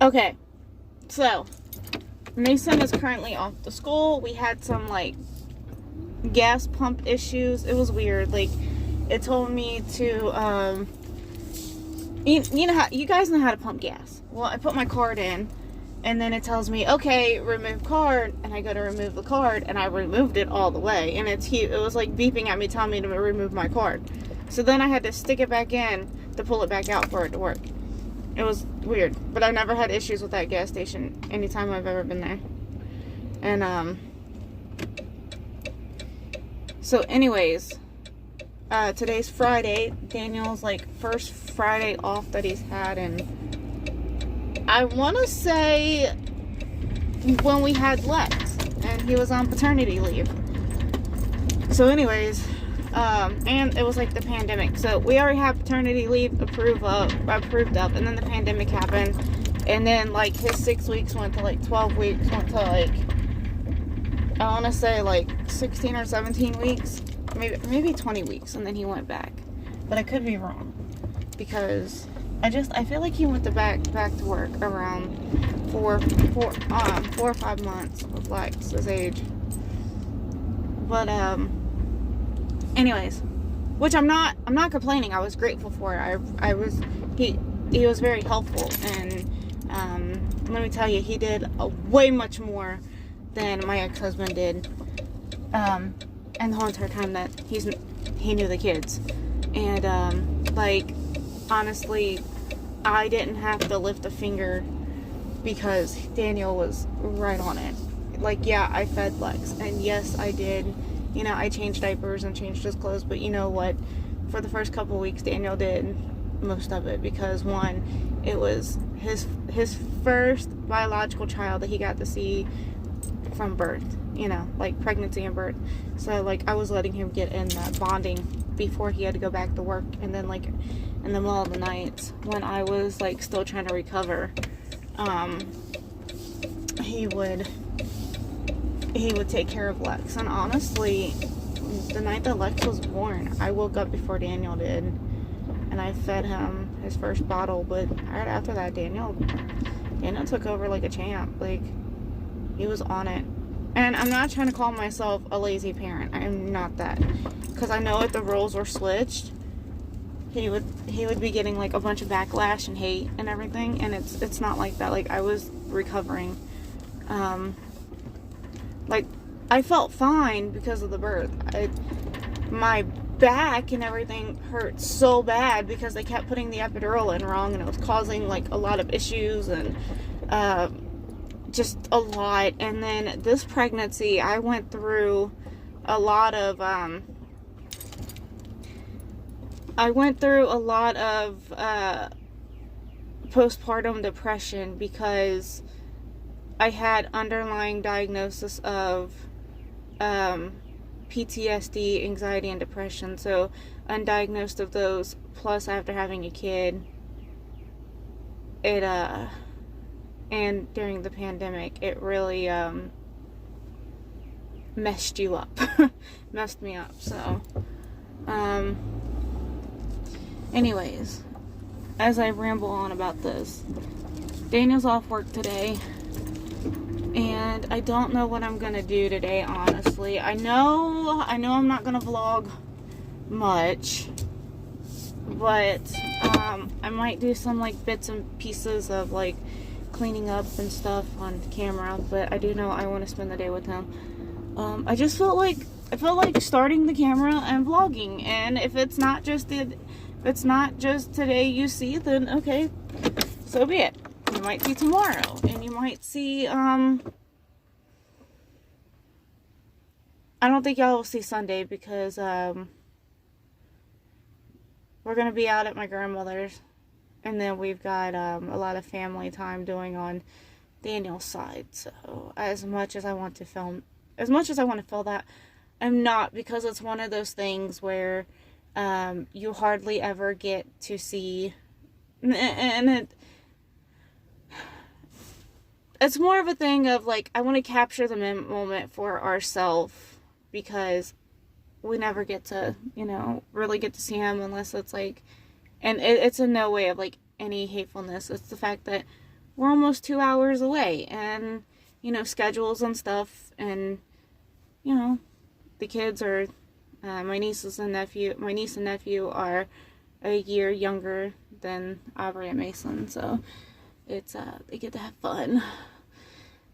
Okay, so Mason is currently off to school. We had some like gas pump issues. It was weird. Like, it told me to you know how you guys know how to pump gas. Well, I put my card in, and then it tells me, okay, remove card, and I go to remove the card, and I removed it all the way, and it was like beeping at me, telling me to remove my card. So then I had to stick it back in to pull it back out for it to work. It was weird, but I've never had issues with that gas station anytime I've ever been there. And so anyways, today's Friday. Daniel's like first Friday off that he's had, and I want to say when we had Lex and he was on paternity leave. So anyways, and it was like the pandemic, so we already had paternity leave approved up, and then the pandemic happened, and then like his 6 weeks went to like 12 weeks, went to like, I want to say like 16 or 17 weeks, maybe 20 weeks, and then he went back, but I could be wrong, because I feel like he went back to work around 4 or 5 months with Lex's age. But anyways, which I'm not complaining. I was grateful for it. He was very helpful, and let me tell you, he did way much more than my ex-husband did, and the whole entire time that he knew the kids. And like, honestly, I didn't have to lift a finger because Daniel was right on it. Like, yeah, I fed Lex, and yes, I did. You know, I changed diapers and changed his clothes, but you know what? For the first couple weeks, Daniel did most of it, because one, it was his first biological child that he got to see from birth, you know, like pregnancy and birth. So like, I was letting him get in that bonding before he had to go back to work, and then like in the middle of the night when I was like still trying to recover, he would take care of Lex. And honestly, the night that Lex was born, I woke up before Daniel did, and I fed him his first bottle. But right after that, Daniel took over like a champ. Like, he was on it. And I'm not trying to call myself a lazy parent. I am not that, because I know if the roles were switched, he would be getting like a bunch of backlash and hate and everything, and it's not like that. Like, I was recovering. Like, I felt fine because of the birth. My back and everything hurt so bad because they kept putting the epidural in wrong, and it was causing like a lot of issues, and just a lot. And then this pregnancy, I went through a lot of postpartum depression, because I had underlying diagnosis of PTSD, anxiety, and depression. So undiagnosed of those, plus after having a kid, it and during the pandemic, it really messed you up. Messed me up. So anyways, as I ramble on about this, Daniel's off work today, and I don't know what I'm gonna do today, honestly. I know I'm not gonna vlog much, but I might do some like bits and pieces of like cleaning up and stuff on camera. But I do know I want to spend the day with him. I felt like starting the camera and vlogging, and if it's not just today you see, then okay, so be it. You might see tomorrow, and you might see, I don't think y'all will see Sunday, because, we're gonna be out at my grandmother's, and then we've got, a lot of family time doing on Daniel's side. So, as much as I want to film that, I'm not, because it's one of those things where, you hardly ever get to see, and it's more of a thing of like, I want to capture the moment for ourselves, because we never get to, really get to see him unless it's like, and it's in no way of like any hatefulness. It's the fact that we're almost 2 hours away, and, you know, schedules and stuff, and, you know, the kids are, my niece and nephew are a year younger than Aubrey and Mason, so it's, they get to have fun.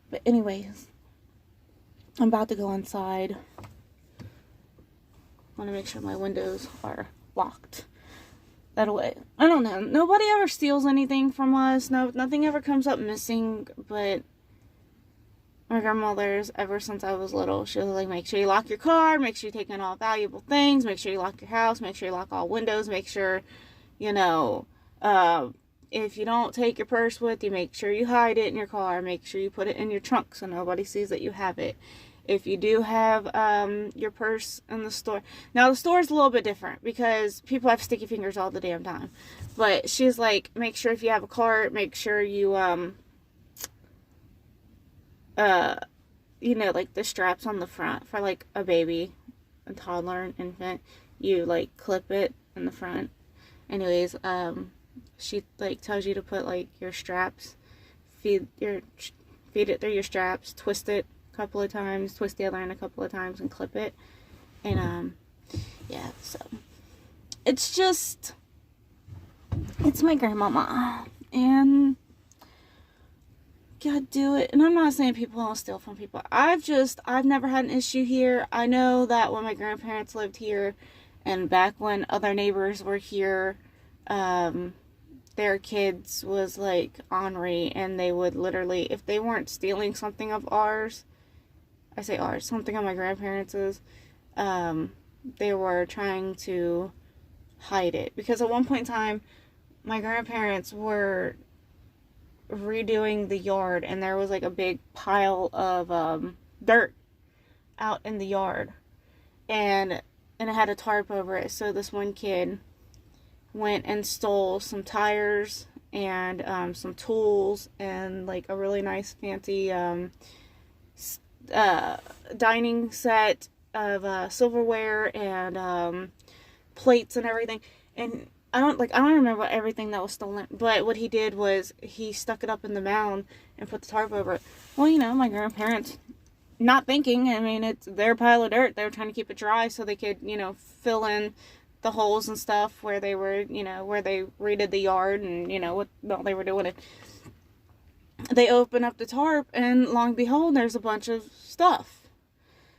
But anyways, I'm about to go inside. I want to make sure my windows are locked. That way, I don't know. Nobody ever steals anything from us. No, nothing ever comes up missing. But my grandmother's, ever since I was little, she was like, make sure you lock your car, make sure you take in all valuable things, make sure you lock your house, make sure you lock all windows, make sure, you know, if you don't take your purse with you, make sure you hide it in your car, make sure you put it in your trunk so nobody sees that you have it. If you do have your purse in the store. Now, the store is a little bit different because people have sticky fingers all the damn time. But she's like, make sure if you have a cart, make sure you, you know, like the straps on the front for like a baby, a toddler, an infant. You like clip it in the front. Anyways, she like tells you to put like your straps, feed it through your straps, twist it couple of times, twist the other end a couple of times, and clip it. And yeah, so it's my grandmama, and gotta do it. And I'm not saying people don't steal from people. I've never had an issue here. I know that when my grandparents lived here, and back when other neighbors were here, their kids was like ornery, and they would literally, if they weren't stealing something of ours, I say ours, something of my grandparents', they were trying to hide it. Because at one point in time, my grandparents were redoing the yard, and there was like a big pile of dirt out in the yard, and it had a tarp over it. So this one kid went and stole some tires and some tools and like a really nice fancy dining set of silverware and plates and everything. And I don't remember everything that was stolen, but what he did was he stuck it up in the mound and put the tarp over it. Well, you know, my grandparents, not thinking, I mean, it's their pile of dirt, they were trying to keep it dry so they could, you know, fill in the holes and stuff where they were, you know, where they redid the yard and, you know, what they were doing it. They open up the tarp, and long and behold, there's a bunch of stuff.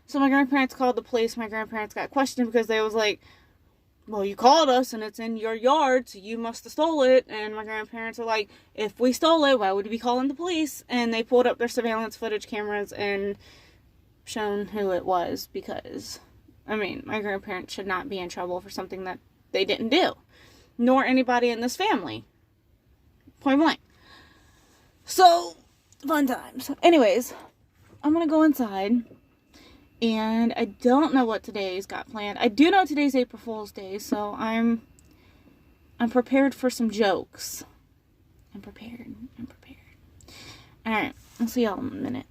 So my grandparents called the police. My grandparents got questioned because they was like, well, you called us and it's in your yard, so you must have stole it. And my grandparents are like, if we stole it, why would we be calling the police? And they pulled up their surveillance footage cameras and shown who it was, because, I mean, my grandparents should not be in trouble for something that they didn't do, nor anybody in this family. Point blank. So, fun times. Anyways, I'm gonna go inside, and I don't know what today's got planned. I do know today's April Fool's Day, so I'm prepared for some jokes. I'm prepared. Alright, I'll see y'all in a minute.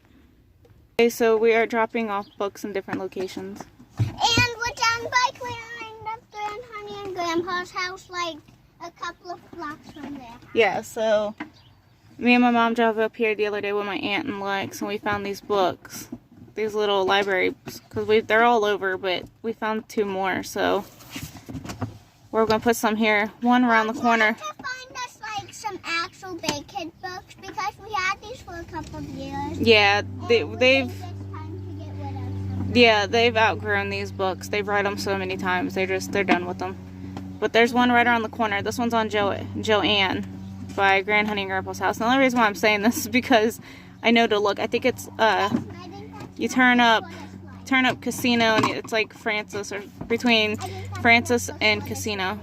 Okay, so we are dropping off books in different locations. And we're down by Grand Honey and Grandpa's house, like a couple of blocks from there. Yeah, so me and my mom drove up here the other day with my aunt and Lex, and we found these books. These little libraries, because they're all over, but we found 2 more, so we're going to put some here. One around the corner. To find us, like, some actual big kid books, because we had these for a couple of years. Yeah, they've... It's time to get rid of them. Yeah, they've outgrown these books. They've read them so many times. They're done with them. But there's one right around the corner. This one's on Joanne by Grand Honey and Grandpa's house. And the only reason why I'm saying this is because I know to look. I think it's you turn up Casino, and it's like Francis, or between Francis and Casino.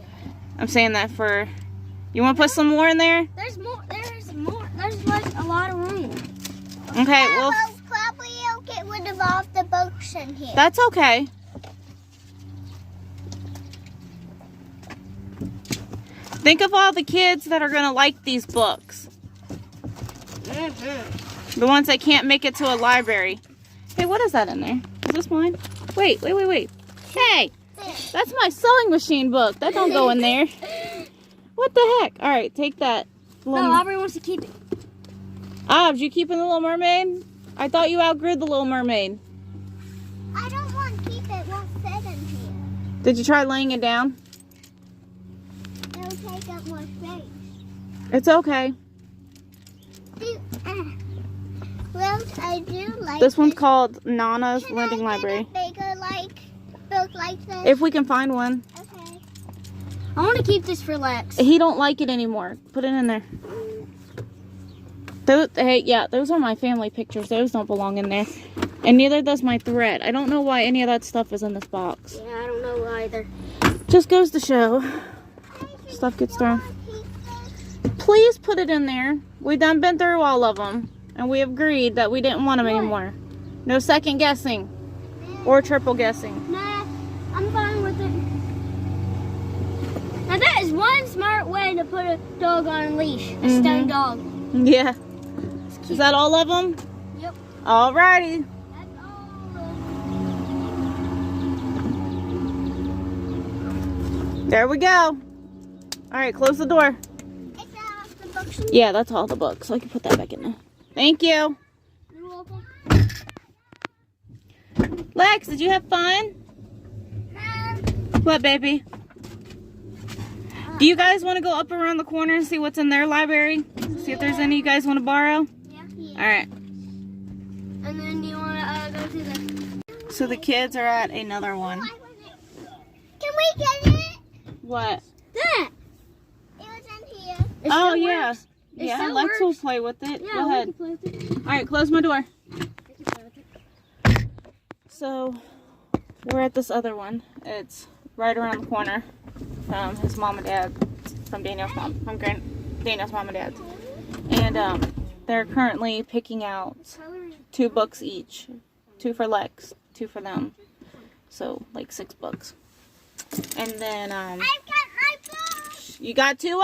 I'm saying that for, you want to put some more in there? There's more. There's like a lot of room. Okay, well, probably you'll get rid of all the books in here. that's okay. Think of all the kids that are going to like these books. The ones that can't make it to a library. Hey, what is that in there? Is this mine? Wait. Hey, that's my sewing machine book. That don't go in there. What the heck? All right, take that. No, Aubrey wants to keep it. You keeping the Little Mermaid? I thought you outgrew the Little Mermaid. I don't want to keep it. It won't fit in here. Did you try laying it down? It'll take up more space. It's okay. Well, I do like This one's called Nana's Can Lending I Library. get a bigger, book like this? If we can find one. Okay. I want to keep this for Lex. He don't like it anymore. Put it in there. Those are my family pictures. Those don't belong in there. And neither does my thread. I don't know why any of that stuff is in this box. Yeah, I don't know either. Just goes to show. Stuff gets thrown. Please put it in there. We done been through all of them. And we agreed that we didn't want them anymore. No second guessing. Or triple guessing. Nah, I'm fine with it. Now that is one smart way to put a dog on a leash. A stone dog. Yeah. Is that all of them? Yep. Alrighty. That's all. There we go. Alright, close the door. Is that the books? Yeah, that's all the books. So I can put that back in there. Thank you. You're welcome. Lex, did you have fun? What, baby? Do you guys want to go up around the corner and see what's in their library? See if there's any you guys want to borrow? Yeah. Alright. And then you want to go to the... So the kids are at another one. Can we get it? What? That. It was in here. Oh, yeah. It Yeah, still Lex will works. play with it. Yeah, Go ahead. we can play with it. Alright, close my door. We can play with it. So, we're at this other one. It's right around the corner from his mom and dad, from Daniel's mom, Daniel's mom and dad. And they're currently picking out 2 books each. 2 for Lex, 2 for them. So, like 6 books. And then, I've got my book. you got 2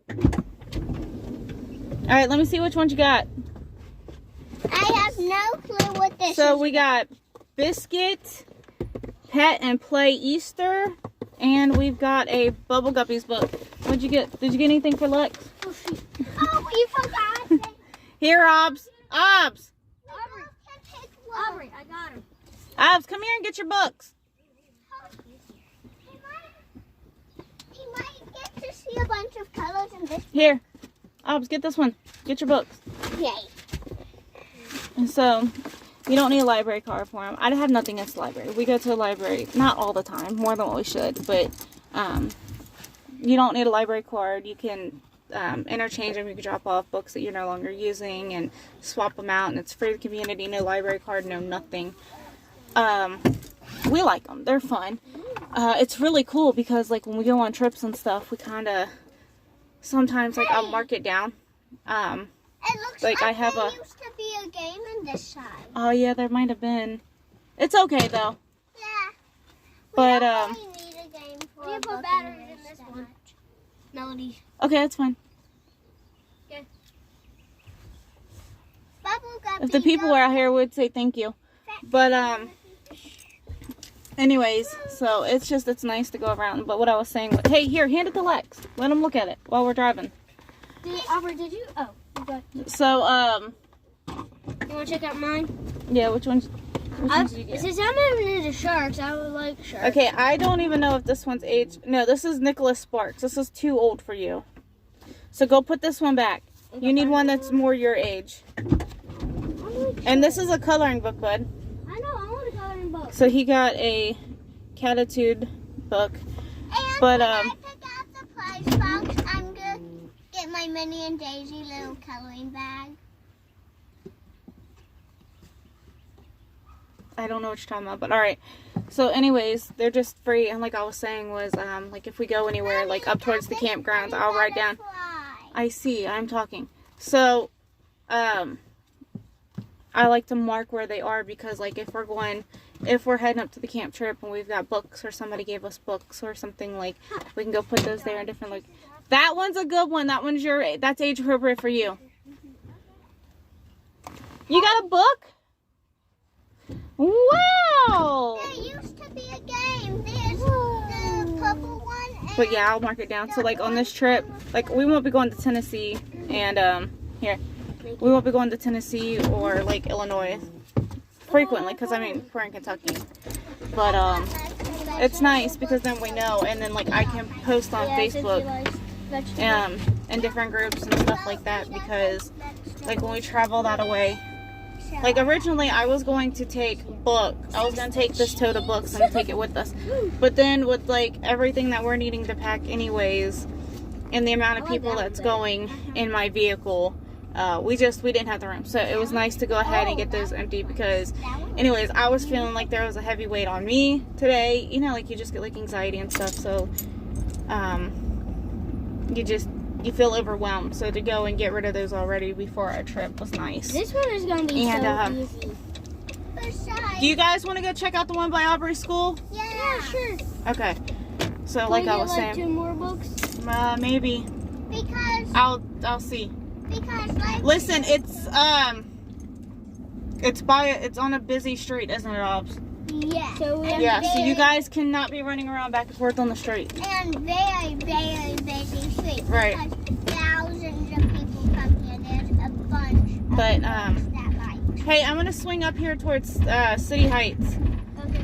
of them? Alright, let me see which ones you got. I have no clue what this is. So we got Biscuit, Pet and Play Easter, and we've got a Bubble Guppies book. What'd you get? Did you get anything for Lex? Oh, we forgot. Here, Obs. Obs. Aubrey, I got him. Obs, come here and get your books. He might get to see a bunch of colors in this. Here. Obs, get this one. Get your books. Yay. And so, you don't need a library card for him. I have nothing against the library. We go to the library, not all the time, more than what we should, but you don't need a library card. You can interchange them. You can drop off books that you're no longer using and swap them out, and it's free to the community. No library card, no nothing. We like them. They're fun. It's really cool because, like, when we go on trips and stuff, we kind of sometimes, like, I'll mark it down. It looks Like, like I have there a- used to be a game in this side. Oh yeah, there might have been. It's okay though. Yeah. But We don't really need a game for we a put book batteries in this that one. much. Melody. Okay, that's fine. Bubble Guppy. If the people were out here, would say thank you. But anyways, so it's nice to go around. But what I was saying, hey, here, hand it to Lex. Let him look at it while we're driving. Aubrey, did you? Oh, okay. So You want to check out mine? yeah, which ones did you get? Since I'm moving into sharks, I would like sharks. Okay, I don't even know if this one's age. No, this is Nicholas Sparks. This is too old for you. So go put this one back. You need one that's more your age. And this is a coloring book, bud. I know, I want a coloring book. So he got a Catitude book. And But, when I pick out the prize box, I'm gonna get my Minnie and Daisy little coloring bag. I don't know what you're talking about, but alright. So anyways, they're just free, and like I was saying was, like if we go anywhere, like up towards the campgrounds, I'll write down. I see, I'm talking. So, I like to mark where they are because, like, if we're heading up to the camp trip and we've got books or somebody gave us books or something, like, we can go put those there in different, like, that one's a good one. That one's that's age appropriate for you. You got a book? Wow! There used to be a game. There's the purple one. But yeah, I'll mark it down. So like on this trip, like we won't be going to Tennessee, and Here. We won't be going to Tennessee or like Illinois frequently because I mean we're in Kentucky. But it's nice because then we know, and then like I can post on Facebook in different groups and stuff like that, because like when we travel that away, like originally I was going to take this tote of books and take it with us, but then with like everything that we're needing to pack anyways and the amount of people that's going in my vehicle, we didn't have the room. So it was nice to go ahead and get those empty, because anyways I was feeling like there was a heavy weight on me today, you know, like you just get like anxiety and stuff, so you feel overwhelmed. So to go and get rid of those already before our trip was nice. This one is going to be so easy. Do you guys want to go check out the one by Aubrey School? Yeah, sure. Okay. So like I was saying, 2 more books? Maybe. Because I'll see. Because like Listen, it's on a busy street, isn't it, Obs? Yeah. So you guys cannot be running around back and forth on the street. And very, very busy street. Right. Because thousands of people come here. There's a bunch of But that like. hey, I'm gonna swing up here towards City Heights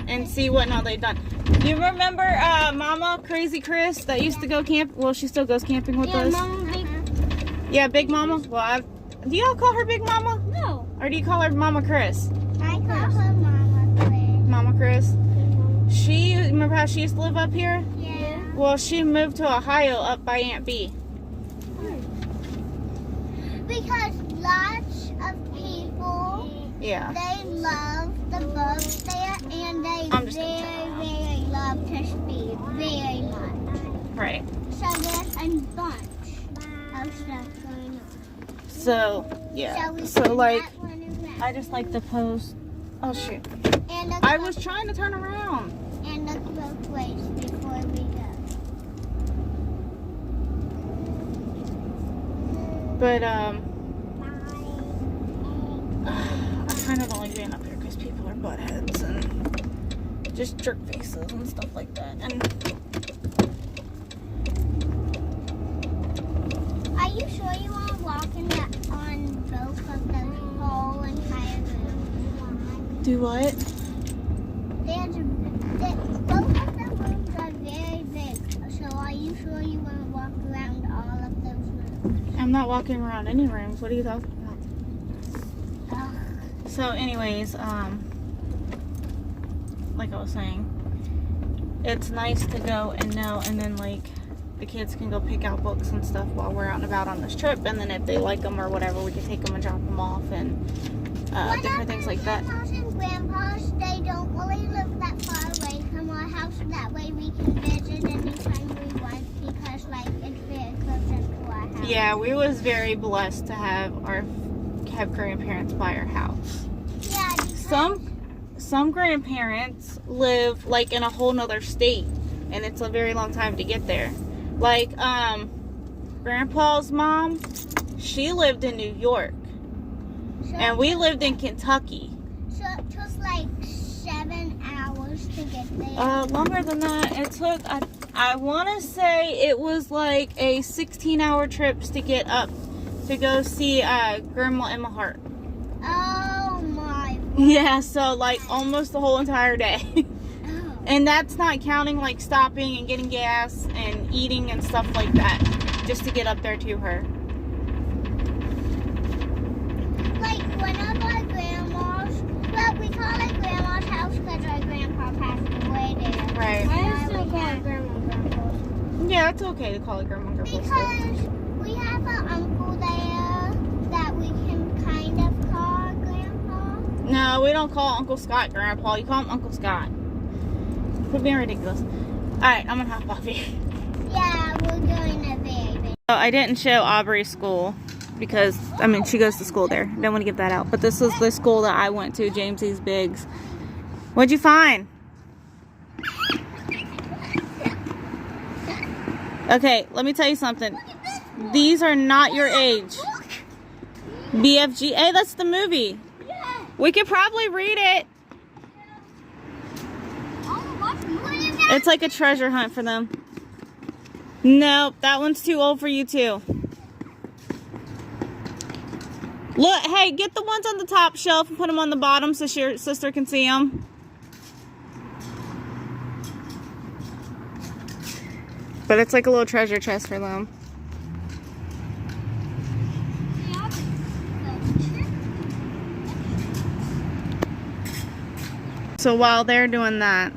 and see what all they've done. You remember Mama Crazy Chris that used to go camp? Well, she still goes camping with us. Yeah, Big Mama. Well, do y'all call her Big Mama? No. Or do you call her Mama Chris? I call her Mama Chris. Mama Chris. She, remember how she used to live up here? Yeah. Well, she moved to Ohio up by Aunt B. Because lots of people, they love the books there, and they very love to speed very much. Right. So there's a bunch of stuff going on. So, yeah. So like, I just like to post. Oh, shoot. And I was trying to turn around. And look both ways before we go. But, I kind of don't like being up here because people are butt heads and just jerk faces and stuff like that. And are you sure you want to walk on both of those whole entire rooms? do what? Both of the rooms are very big. So are you sure you want to walk around all of those rooms? I'm not walking around any rooms. What are you talking about? Oh. So anyways, like I was saying, it's nice to go and know, and then like the kids can go pick out books and stuff while we're out and about on this trip, and then if they like them or whatever, we can take them and drop them off and different things like that. Grandpas and grandpas, they don't really live that far away from our house. That way we can visit anytime we want, because like it's very close to our house. Yeah, we was very blessed to have grandparents by our house. Yeah. Some grandparents live like in a whole nother state, and it's a very long time to get there. Like Grandpa's mom, she lived in New York, and we lived in Kentucky. So it took like 7 hours to get there. Longer than that. It took, I want to say it was like a 16-hour trip to get up to go see Grandma Emma Hart. Oh my. Yeah, so like almost the whole entire day. Oh. And that's not counting like stopping and getting gas and eating and stuff like that, just to get up there to her. Like one of our grandmas, well, we call it Grandma's house because our grandpa passed away there. Right. I still call it Grandma's. Yeah, it's okay to call it Grandma Grandpa. Because we have an uncle there that we can kind of call Grandpa. No, we don't call Uncle Scott Grandpa. You call him Uncle Scott. Quit being ridiculous. Alright, I'm gonna hop off here. Yeah, we're going to very big. So I didn't show Aubrey's school because, I mean, she goes to school there. Don't want to give that out. But this was the school that I went to, James E's Biggs. What'd you find? Okay, let me tell you something. These are not your age. BFG. Hey, that's the movie. We could probably read it. It's like a treasure hunt for them. Nope, that one's too old for you too. Look, hey, get the ones on the top shelf and put them on the bottom so your sister can see them. But it's like a little treasure chest for them. So while they're doing that,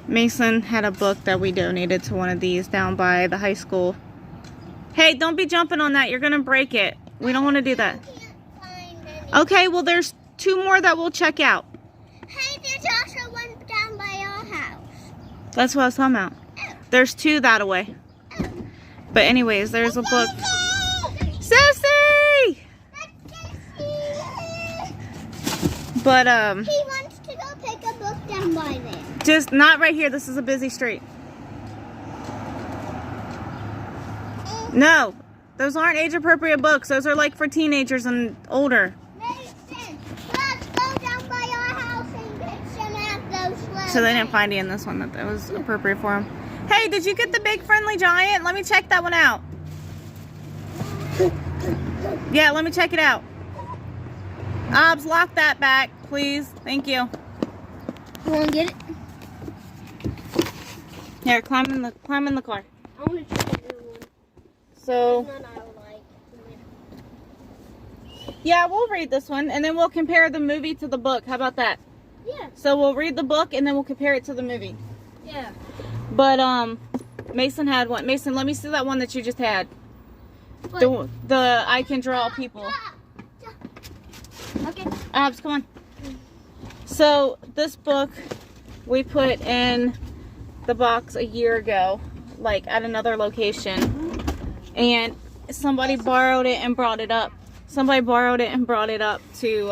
Mason had a book that we donated to one of these down by the high school. Hey, don't be jumping on that. You're going to break it. We don't want to do that. Okay, well, there's 2 more that we'll check out. Hey, there's also one down by our house. That's what I was talking about. There's 2 that away. But anyways, there's a book. Sissy! But, He wants to go pick a book down by there. just not right here. This is a busy street. No, those aren't age-appropriate books. Those are like for teenagers and older. Mason, let's go down by our house and pick some out those letters. So they didn't find any in this one that was appropriate for them. Hey, did you get the Big Friendly Giant? Let me check that one out. Yeah, let me check it out. Obs, lock that back, please. Thank you. You want to get it? Here, climb in the car. I want to try the other one. So, None I like. yeah, we'll read this one, and then we'll compare the movie to the book. How about that? Yeah. So we'll read the book, and then we'll compare it to the movie. Yeah. But, Mason had one. Mason, let me see that one that you just had. What? The I Can Draw People. Okay. Abs, come on. So, this book we put in the box a year ago, like at another location. And somebody borrowed it and brought it up. Somebody borrowed it and brought it up to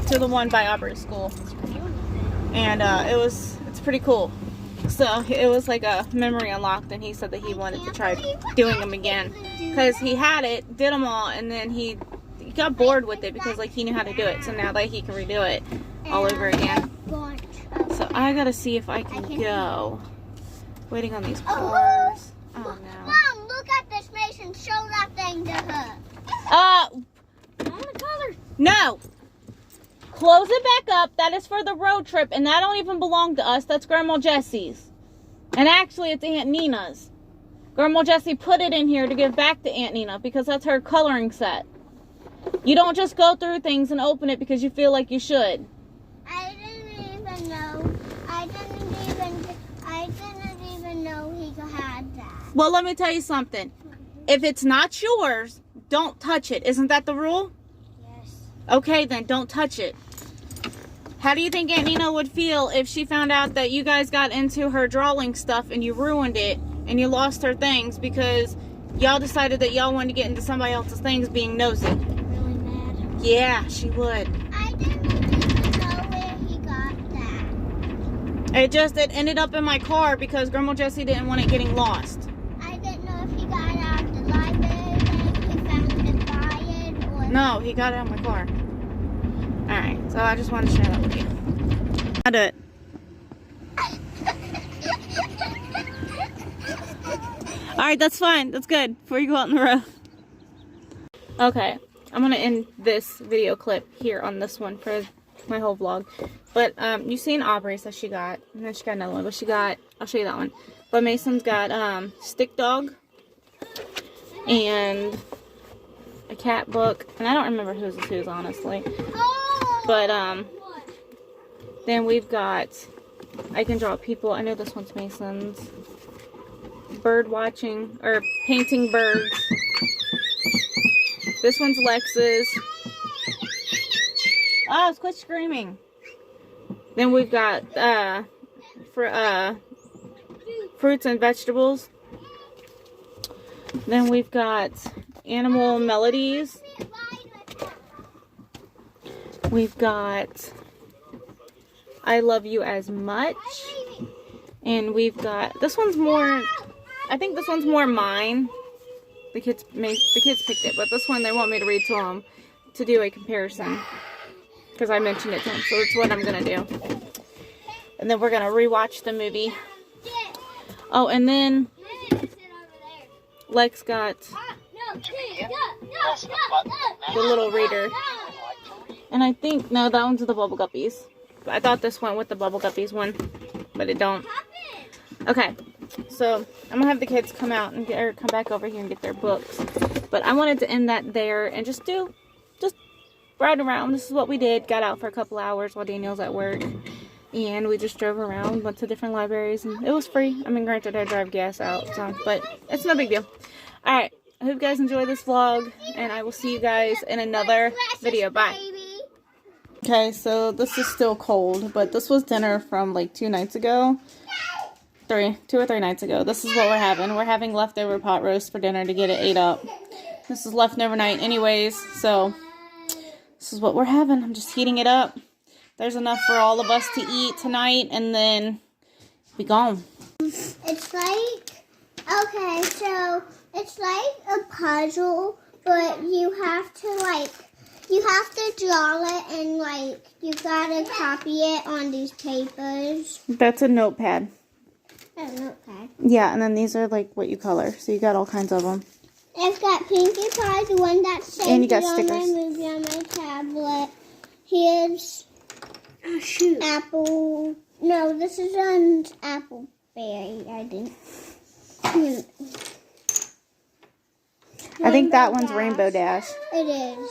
the one by Aubrey School. And it's pretty cool. So it was like a memory unlocked, and he said that he wanted to try doing them again because he had it, did them all, and then he got bored with it because like he knew how to do it. So now that he can redo it all over again. So I gotta see if I can go. Waiting on these cars. Oh no. Mom, look at this, Mason. Show that thing to her. On the color. No. Close it back up. That is for the road trip, and that don't even belong to us. That's Grandma Jessie's. And actually, it's Aunt Nina's. Grandma Jessie put it in here to give back to Aunt Nina because that's her coloring set. You don't just go through things and open it because you feel like you should. I didn't even know. I didn't even know he had that. Well, let me tell you something. If it's not yours, don't touch it. Isn't that the rule? Yes. Okay, then don't touch it. How do you think Aunt Nina would feel if she found out that you guys got into her drawing stuff and you ruined it and you lost her things because y'all decided that y'all wanted to get into somebody else's things being nosy? Really mad. Yeah, she would. I didn't even know where he got that. It ended up in my car because Grandma Jessie didn't want it getting lost. I didn't know if he got it out of the library and he found it by it or... No, he got it out of my car. Alright, so I just wanted to share that with you. I'll do it. Alright, that's fine. That's good. Before you go out in the road. Okay, I'm going to end this video clip here on this one for my whole vlog. But, you've seen Aubrey's that she got. And then she got another one. But she got, I'll show you that one. But Mason's got, Stick Dog. And a cat book. And I don't remember whose is whose, honestly. But, then we've got I Can Draw People. I know this one's Mason's. Bird watching, or painting birds. This one's Lex's. Oh, quit screaming. Then we've got, fruits and vegetables. Then we've got Animal Melodies. We've got I Love You As Much. And we've got, this one's more, I think this one's more mine. The kids picked it, but this one they want me to read to them to do a comparison. Because I mentioned it to them, so that's what I'm going to do. And then we're going to rewatch the movie. Oh, and then Lex got The little reader. And I think, no, that one's the Bubble Guppies. I thought this went with the Bubble Guppies one, but it don't. Okay, so I'm gonna have the kids come out and come back over here and get their books. But I wanted to end that there and just ride around. This is what we did. Got out for a couple hours while Daniel's at work. And we just drove around, went to different libraries, and it was free. I mean, granted, I drive gas out, so, but it's no big deal. Alright, I hope you guys enjoy this vlog, and I will see you guys in another video. Bye. Okay, so this is still cold, but this was dinner from like 2 nights ago. 2 or 3 nights ago. This is what we're having. We're having leftover pot roast for dinner to get it ate up. This is leftover night anyways, so this is what we're having. I'm just heating it up. There's enough for all of us to eat tonight, and then be gone. It's like, okay, so it's like a puzzle, but you have to draw it, and like you gotta copy it on these papers. That's a notepad. A notepad. Yeah, and then these are like what you color. So you got all kinds of them. I've got Pinkie Pie, the one that's saved and you got on stickers. my movie on my tablet. Here's Apple. No, this is on Appleberry. I didn't. I think that one's Rainbow Dash. It is.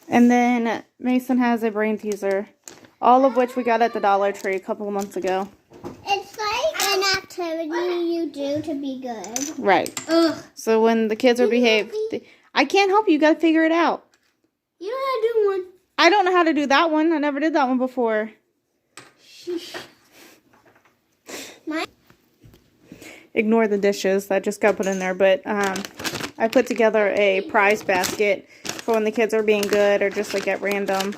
And then Mason has a brain teaser. All of which we got at the Dollar Tree a couple of months ago. It's like an activity you do to be good. Right. Ugh. So when the kids are behaved, I can't help you. You got to figure it out. You know how to do one. I don't know how to do that one. I never did that one before. Ignore the dishes that just got put in there. But I put together a prize basket for when the kids are being good or just like at random.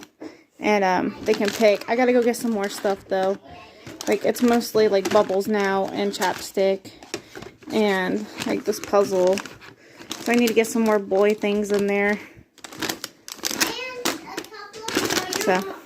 And they can pick. I got to go get some more stuff though. Like it's mostly like bubbles now and chapstick. And like this puzzle. So I need to get some more boy things in there. And a couple of So